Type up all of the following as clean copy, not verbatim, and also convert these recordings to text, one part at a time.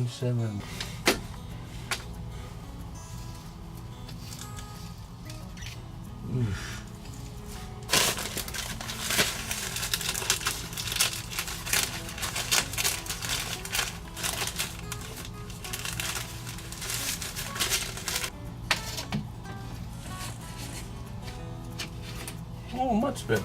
1.7. Oof. Oh, much better.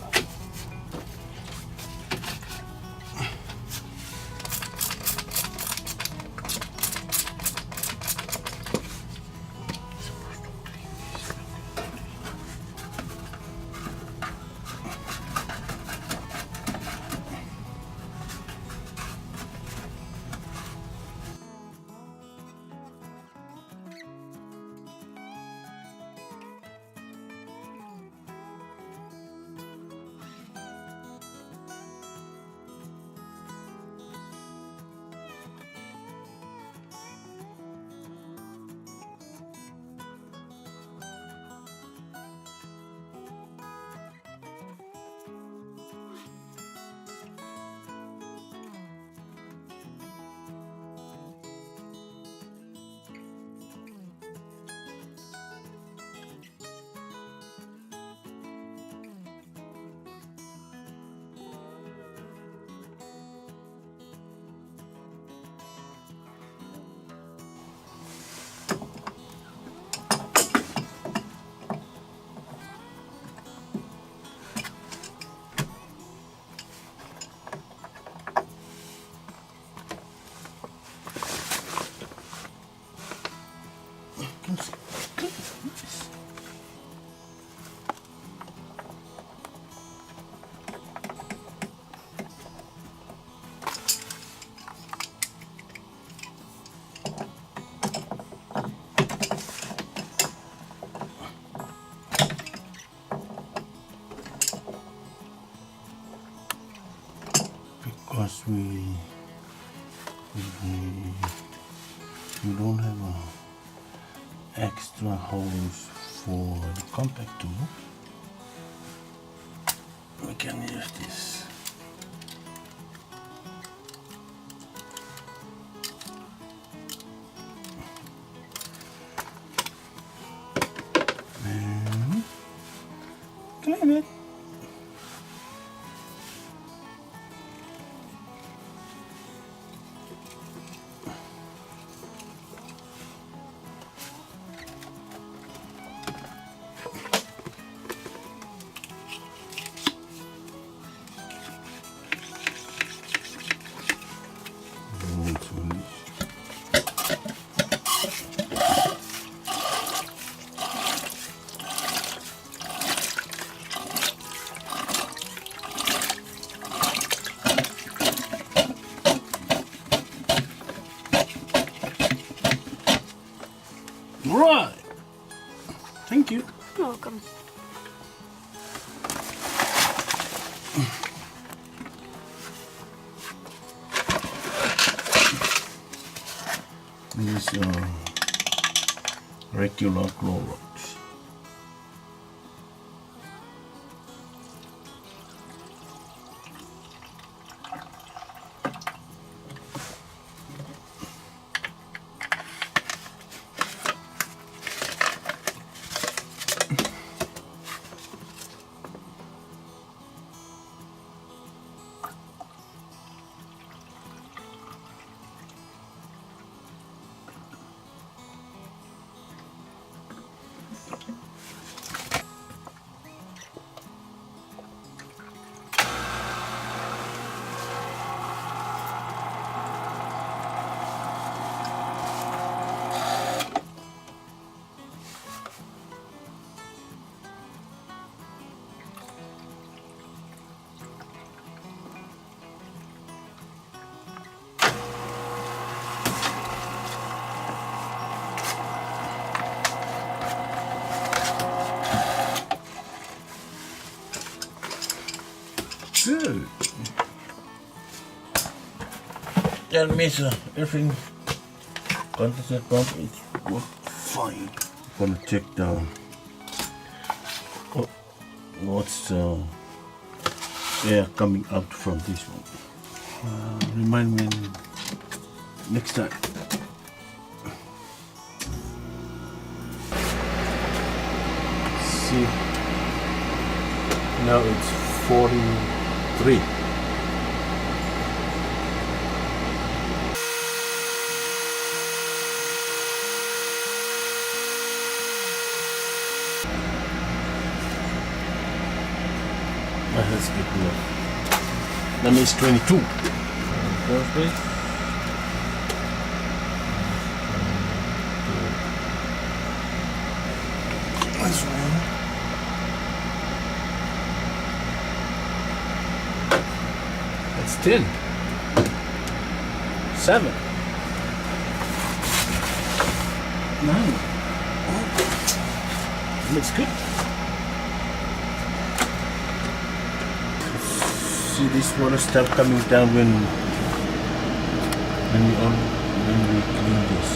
Because we don't have extra holes for the compact tool, we can use this. And clean it. Right. Thank you. You're welcome. These are regular Clorox. Good. Tell me, sir, everything condenser pump is work fine. I'm gonna check down what's air coming out from this one. Remind me next time. see. Now it's 43. That's good enough. That means 22. Perfect. That's right. That's 10. 7. 9. Looks good. See, this water start coming down when we clean this.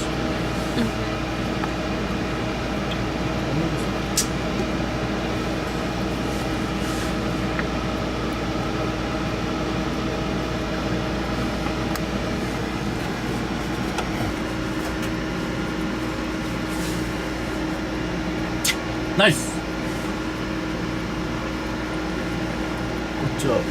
Nice. Good job.